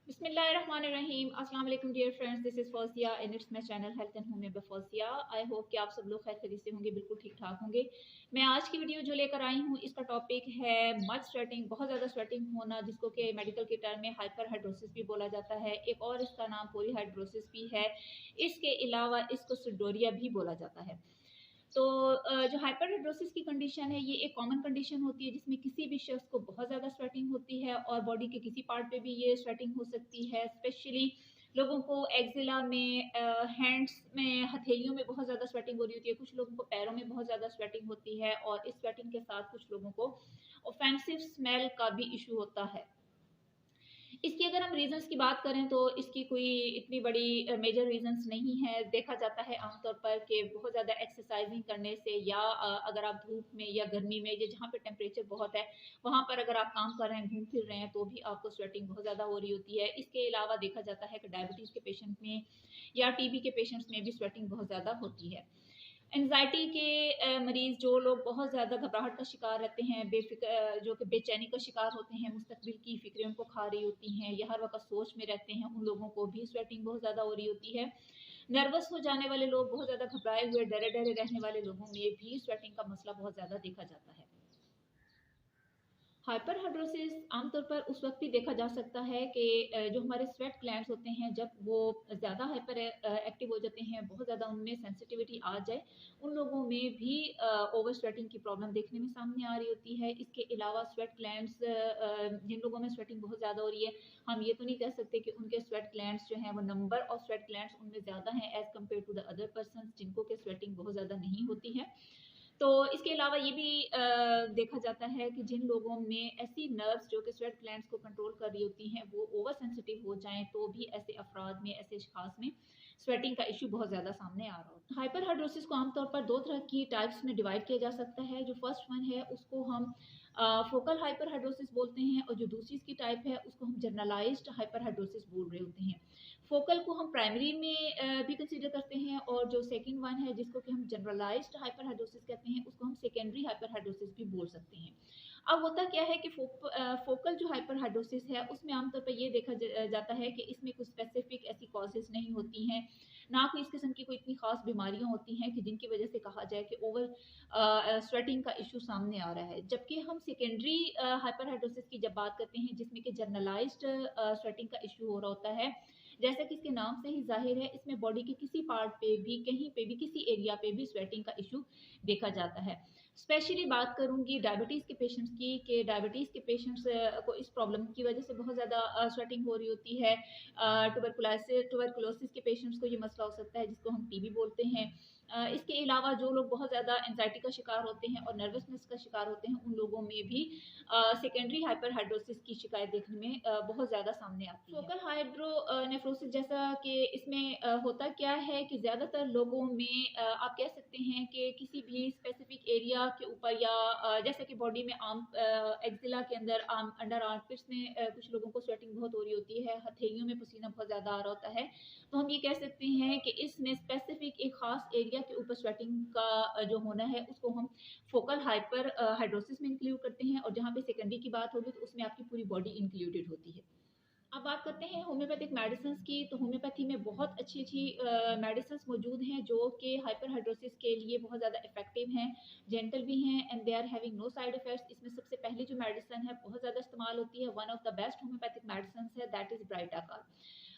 बिस्मिल्लाहिर्रहमानिर्रहीम। अस्सलाम वालेकुम dear friends, this is Fauzia and it's my channel health and home by Fauzia. I hope कि आप सब लोग खैर खैरियत से होंगे, बिल्कुल ठीक ठाक होंगे। मैं आज की वीडियो जो लेकर आई हूँ, इसका टॉपिक है मच स्वेटिंग, बहुत ज़्यादा स्वेटिंग होना, जिसको कि मेडिकल के टर्म में हाइपर हाइड्रोसिस भी बोला जाता है। एक और इसका नाम पॉलीहाइड्रोसिस भी है। इसके अलावा इसको सिडोरिया भी बोला जाता है। तो जो हाइपरहाइड्रोसिस की कंडीशन है, ये एक कॉमन कंडीशन होती है जिसमें किसी भी शख्स को बहुत ज़्यादा स्वेटिंग होती है और बॉडी के किसी पार्ट पे भी ये स्वेटिंग हो सकती है। स्पेशली लोगों को एक्जिला में, हैंड्स में, हथेलियों में बहुत ज़्यादा स्वेटिंग हो रही होती है। कुछ लोगों को पैरों में बहुत ज़्यादा स्वेटिंग होती है और इस स्वेटिंग के साथ कुछ लोगों को ऑफेंसिव स्मेल का भी इशू होता है। इसकी अगर हम रीजंस की बात करें तो इसकी कोई इतनी बड़ी मेजर रीजंस नहीं है। देखा जाता है आमतौर पर कि बहुत ज़्यादा एक्सरसाइजिंग करने से या अगर आप धूप में या गर्मी में या जहाँ पे टेम्परेचर बहुत है वहाँ पर अगर आप काम कर रहे हैं, घूम फिर रहे हैं, तो भी आपको स्वेटिंग बहुत ज़्यादा हो रही होती है। इसके अलावा देखा जाता है कि डायबिटीज़ के पेशेंट में या टीबी के पेशेंट्स में भी स्वेटिंग बहुत ज़्यादा होती है। एंजाइटी के मरीज़, जो लोग बहुत ज़्यादा घबराहट का शिकार रहते हैं, जो कि बेचैनी का शिकार होते हैं, मुस्तकबिल की फ़िक्रें उनको खा रही होती हैं या हर वक्त सोच में रहते हैं, उन लोगों को भी स्वेटिंग बहुत ज़्यादा हो रही होती है। नर्वस हो जाने वाले लोग, बहुत ज़्यादा घबराए हुए, डरे डरे रहने वाले लोगों में भी स्वेटिंग का मसला बहुत ज़्यादा देखा जाता है। हाइपरहाइड्रोसिस आमतौर पर उस वक्त भी देखा जा सकता है कि जो हमारे स्वेट ग्लैंड्स होते हैं, जब वो ज़्यादा हाइपर एक्टिव हो जाते हैं, बहुत ज़्यादा उनमें सेंसिटिविटी आ जाए, उन लोगों में भी ओवर स्वेटिंग की प्रॉब्लम देखने में सामने आ रही होती है। इसके अलावा स्वेट ग्लैंड्स, जिन लोगों में स्वेटिंग बहुत ज़्यादा हो रही है, हम ये तो नहीं कह सकते कि उनके स्वेट ग्लैंड्स जो हैं वो नंबर ऑफ स्वेट ग्लैंड्स उनमें ज़्यादा हैं as compared to the other person जिनको कि स्वेटिंग बहुत ज़्यादा नहीं होती है। तो इसके अलावा ये भी देखा जाता है कि जिन लोगों में ऐसी नर्व्स जो कि स्वेट ग्लैंड्स को कंट्रोल कर रही होती हैं वो ओवर सेंसिटिव हो जाएं, तो भी ऐसे अफराद में, ऐसे अशखास में स्वेटिंग का इशू बहुत ज़्यादा सामने आ रहा होता है। हाइपरहाइड्रोसिस को आमतौर पर दो तरह की टाइप्स में डिवाइड किया जा सकता है। जो फर्स्ट वन है उसको हम फोकल हाइपरहाइड्रोसिस बोलते हैं और जो दूसरी इसकी टाइप है उसको हम जनरलाइज्ड हाइपरहाइड्रोसिस बोल रहे होते हैं। फोकल को हम प्राइमरी में भी कंसीडर करते हैं और जो सेकंड वन है जिसको कि हम जनरलाइज्ड हाइपरहाइड्रोसिस कहते हैं, उसको हम सेकेंडरी हाइपरहाइड्रोसिस भी बोल सकते हैं। अब होता क्या है कि फोकल जो हाइपरहाइड्रोसिस है उसमें आमतौर पर ये देखा जाता है कि इसमें कुछ स्पेसिफिक ऐसी कॉजेज नहीं होती हैं, ना कोई इस किस्म की कोई इतनी खास बीमारियां होती हैं कि जिनकी वजह से कहा जाए कि ओवर स्वेटिंग का इशू सामने आ रहा है। जबकि हम सेकेंडरी हाइपरहाइड्रोसिस की जब बात करते हैं, जिसमें कि जनरलाइज्ड स्वेटिंग का इशू हो रहा होता है, जैसा कि इसके नाम से ही जाहिर है, इसमें बॉडी के किसी पार्ट पे भी, कहीं पे भी, किसी एरिया पे भी स्वेटिंग का इशू देखा जाता है। स्पेशली बात करूंगी डायबिटीज़ के पेशेंट्स की, कि डायबिटीज़ के पेशेंट्स को इस प्रॉब्लम की वजह से बहुत ज़्यादा स्वेटिंग हो रही होती है। ट्यूबरकुलोसिस के पेशेंट्स को ये मसला हो सकता है जिसको हम टीबी बोलते हैं। इसके अलावा जो लोग बहुत ज़्यादा एंजाइटी का शिकार होते हैं और नर्वसनेस का शिकार होते हैं, उन लोगों में भी सेकेंडरी हाइपरहाइड्रोसिस की शिकायत देखने में बहुत ज़्यादा सामने आती है। फोकल हाइड्रोनेफ्रोसिस, जैसा कि इसमें होता क्या है कि ज़्यादातर लोगों में आप कह सकते हैं कि किसी भी स्पेसिफिक एरिया के ऊपर या जैसे कि बॉडी में आर्म, एक्जिला के अंदर, आर्म, अंडर आर्मपिट्स में कुछ लोगों को स्वेटिंग बहुत हो रही होती है, हथेलियों में पसीना बहुत ज़्यादा आ रहा होता है, तो हम ये कह सकते हैं कि इसमें स्पेसिफिक एक खास एरिया के ऊपर स्वेटिंग का जो होना है उसको हम फोकल हाइपर हाइड्रोसिस में इंक्लूड करते हैं। और जहाँ पे सेकेंडरी की बात होगी तो उसमें आपकी पूरी बॉडी इंक्लूडेड होती है। अब बात करते हैं होम्योपैथिक मेडिसिन की। तो होम्योपैथी में बहुत अच्छी अच्छी मेडिसिन मौजूद हैं जो कि हाइपरहाइड्रोसिस के लिए बहुत ज़्यादा इफेक्टिव हैं, जेंटल भी हैं and they are having no side effects. इसमें सबसे पहली जो मेडिसिन है बहुत ज़्यादा इस्तेमाल होती है, one of the best homeopathic medicine है, दैट इज़ ब्राइटाकार।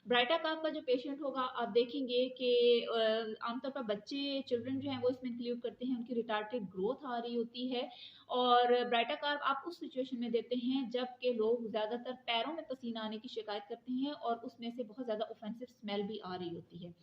ब्राइटाकार का जो पेशेंट होगा, आप देखेंगे कि आमतौर पर बच्चे, चिल्ड्रन जो हैं वो इसमें इंक्लूड करते हैं, उनकी रिटार्टेड ग्रोथ आ रही होती है। और ब्राइटाकार आप उस सिचुएशन में देते हैं जब के लोग ज़्यादातर पैरों में पसीना आने की शिकायत करते हैं और उसमें से बहुत ज़्यादा ऑफेंसिव स्मेल भी आ रही होती है।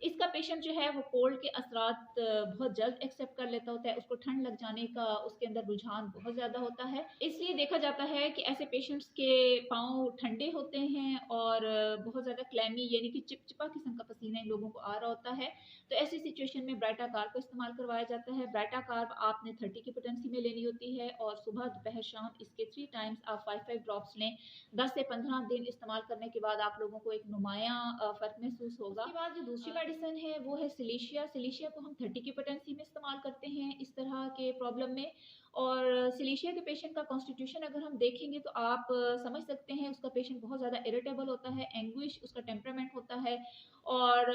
इसका पेशेंट जो है वो कोल्ड के असरात बहुत जल्द एक्सेप्ट कर लेता होता है, उसको ठंड लग जाने का उसके अंदर रुझान बहुत ज़्यादा होता है। इसलिए देखा जाता है कि ऐसे पेशेंट्स के पाँव ठंडे होते हैं और बहुत ज़्यादा क्लैमी यानी कि चिपचिपा किस्म का पसीना इन लोगों को आ रहा होता है। तो ऐसी सिचुएशन में ब्राइटाकार को इस्तेमाल करवाया जाता है। ब्राइटाकार आपने 30 की पोटेंसी में लेनी होती है और सुबह, दोपहर, शाम इसके 3 टाइम्स आप 5 ड्रॉप्स लें। 10 से 15 दिन इस्तेमाल करने के बाद आप लोगों को एक नुमाया फ़र्क महसूस होगा। उसके बाद जो दूसरी मेडिसिन है वो है सिलिशिया। सिलिशिया को हम 30 की पोटेंसी में इस्तेमाल करते हैं इस तरह के प्रॉब्लम में। और सिलिशिया के पेशेंट का कॉन्स्टिट्यूशन अगर हम देखेंगे तो आप समझ सकते हैं उसका पेशेंट बहुत ज़्यादा इरिटेबल होता है, एंग्विश उसका टेम्परामेंट होता है और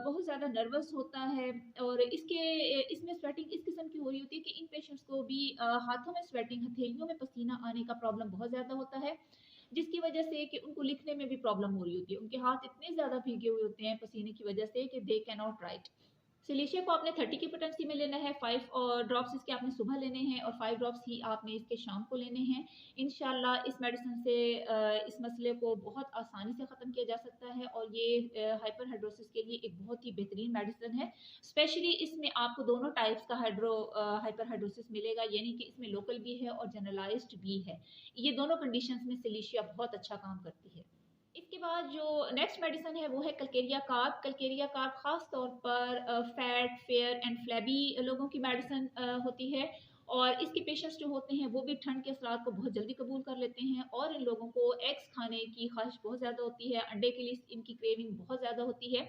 बहुत ज़्यादा नर्वस होता है। और इसमें स्वेटिंग इस किस्म की हो रही होती है कि इन पेशेंट्स को भी हाथों में स्वेटिंग, हथेलियों में पसीना आने का प्रॉब्लम बहुत ज़्यादा होता है, जिसकी वजह से कि उनको लिखने में भी प्रॉब्लम हो रही होती है। उनके हाथ इतने ज़्यादा भीगे हुए होते हैं पसीने की वजह से कि दे कैन नॉट राइट। सिलिशिया को आपने 30 की पोटेंसी में लेना है। 5 ड्रॉप्स इसके आपने सुबह लेने हैं और 5 ड्रॉप्स ही आपने इसके शाम को लेने हैं। इंशाल्लाह इस मेडिसिन से इस मसले को बहुत आसानी से ख़त्म किया जा सकता है और ये हाइपरहाइड्रोसिस के लिए एक बहुत ही बेहतरीन मेडिसिन है। स्पेशली इसमें आपको दोनों टाइप्स का हाइपरहाइड्रोसिस मिलेगा, यानी कि इसमें लोकल भी है और जनरलाइज्ड भी है। ये दोनों कंडीशंस में सिलिशिया बहुत अच्छा काम करती है। इसके बाद जो नेक्स्ट मेडिसिन है वो है कलकेरिया कार्ब। कलकेरिया कार्ब खास तौर पर फैट, फेयर एंड फ्लैबी लोगों की मेडिसिन होती है और इसके पेशेंट्स जो होते हैं वो भी ठंड के असरात को बहुत जल्दी कबूल कर लेते हैं और इन लोगों को एग्स खाने की ख्वाहिश बहुत ज़्यादा होती है, अंडे के लिए इनकी क्रेविंग बहुत ज़्यादा होती है।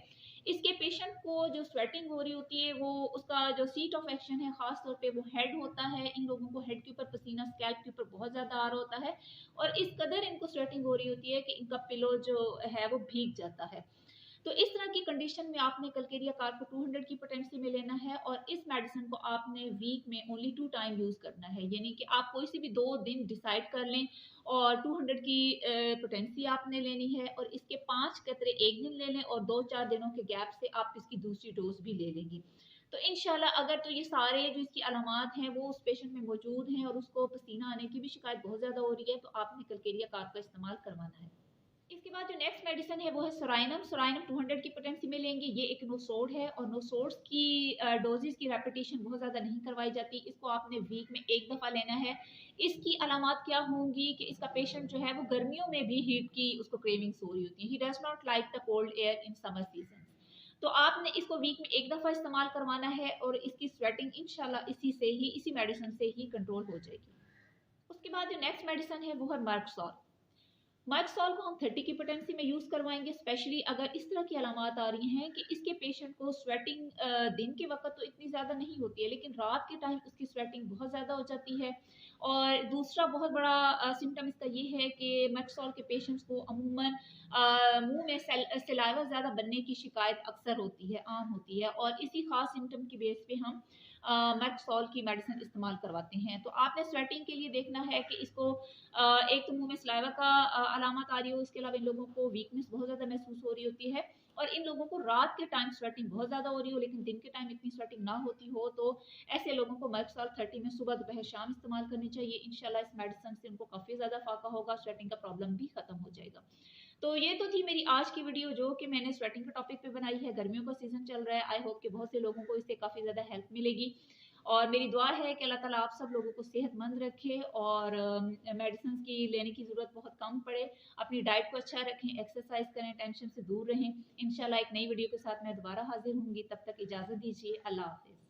इसके पेशेंट को जो स्वेटिंग हो रही होती है वो उसका जो सीट ऑफ एक्शन है खास तौर पे वो हेड होता है। इन लोगों को हेड के ऊपर पसीना स्कैल्प के ऊपर बहुत ज़्यादा आ रहा होता है और इस कदर इनको स्वेटिंग हो रही होती है कि इनका पिलो जो है वो भीग जाता है। तो इस तरह की कंडीशन में आपने कलकेरिया कार्ब को 200 की पोटेंसी में लेना है और इस मेडिसिन को आपने वीक में ओनली 2 टाइम यूज करना है, यानी कि आप कोई सी भी 2 दिन डिसाइड कर लें और 200 की पोटेंसी आपने लेनी है और इसके 5 कतरे एक दिन ले लें और 2-4 दिनों के गैप से आप इसकी दूसरी डोज भी ले लेंगे। तो इंशाल्लाह अगर तो ये सारे जो इसकी अलामात हैं वो उस पेशेंट में मौजूद हैं और उसको पसीना आने की भी शिकायत बहुत ज़्यादा हो रही है तो आपने कलकेरिया कार्ब का इस्तेमाल करवाना है। इसके बाद जो नेक्स्ट मेडिसिन है वो है सोराइनम। सोराइनम 200 की पोटेंसी में लेंगे। ये एक नोसोड है और नोसोड्स की डोजेस की रेपिटेशन बहुत ज़्यादा नहीं करवाई जाती। इसको आपने वीक में एक दफ़ा लेना है। इसकी अलामात क्या होंगी कि इसका पेशेंट जो है वो गर्मियों में भी हीट की उसको क्रेविंग्स हो रही होती है। He does not like the cold air in summer season. तो आपने इसको वीक में एक दफ़ा इस्तेमाल करवाना है और इसकी स्वेटिंग इंशाल्लाह इसी मेडिसिन से ही कंट्रोल हो जाएगी। उसके बाद जो नेक्स्ट मेडिसिन है वो है मर्कसॉल। माइक्सॉल को हम 30 की पोटेंसी में यूज़ करवाएंगे, स्पेशली अगर इस तरह की अलामात आ रही हैं कि इसके पेशेंट को स्वेटिंग दिन के वक्त तो इतनी ज़्यादा नहीं होती है लेकिन रात के टाइम उसकी स्वेटिंग बहुत ज़्यादा हो जाती है। और दूसरा बहुत बड़ा सिम्टम इसका ये है कि मैक्सॉल के पेशेंट्स को अमूमन मुंह में सलाइवा ज़्यादा बनने की शिकायत अक्सर होती है, आम होती है और इसी खास सिम्टम की बेस पे हम मैक्सॉल की मेडिसिन इस्तेमाल करवाते हैं। तो आपने स्वेटिंग के लिए देखना है कि इसको एक तो मुंह में सलाइवा का अलामत आ रही हो, इसके अलावा इन लोगों को वीकनेस बहुत ज़्यादा महसूस हो रही होती है और इन लोगों को रात के टाइम स्वेटिंग बहुत ज़्यादा हो रही हो लेकिन दिन के टाइम इतनी स्वेटिंग ना होती हो, तो ऐसे लोगों को मैक्सॉल 30 में सुबह दोपहर शाम इस्तेमाल करनी चाहिए। इंशाल्लाह इस मेडिसिन से उनको काफ़ी ज़्यादा फायदा होगा, स्वेटिंग का प्रॉब्लम भी खत्म हो जाएगा। तो ये तो थी मेरी आज की वीडियो जो कि मैंने स्वेटिंग के टॉपिक पे बनाई है। गर्मियों का सीजन चल रहा है, आई होप कि बहुत से लोगों को इससे काफ़ी ज़्यादा हेल्प मिलेगी और मेरी दुआ है कि अल्लाह ताला आप सब लोगों को सेहतमंद रखे और मेडिसिन की लेने की ज़रूरत बहुत कम पड़े। अपनी डाइट को अच्छा रखें, एक्सरसाइज करें, टेंशन से दूर रहें। इंशाल्लाह एक नई वीडियो के साथ मैं दोबारा हाजिर होंगी, तब तक इजाज़त दीजिए। अल्लाह हाफिज़।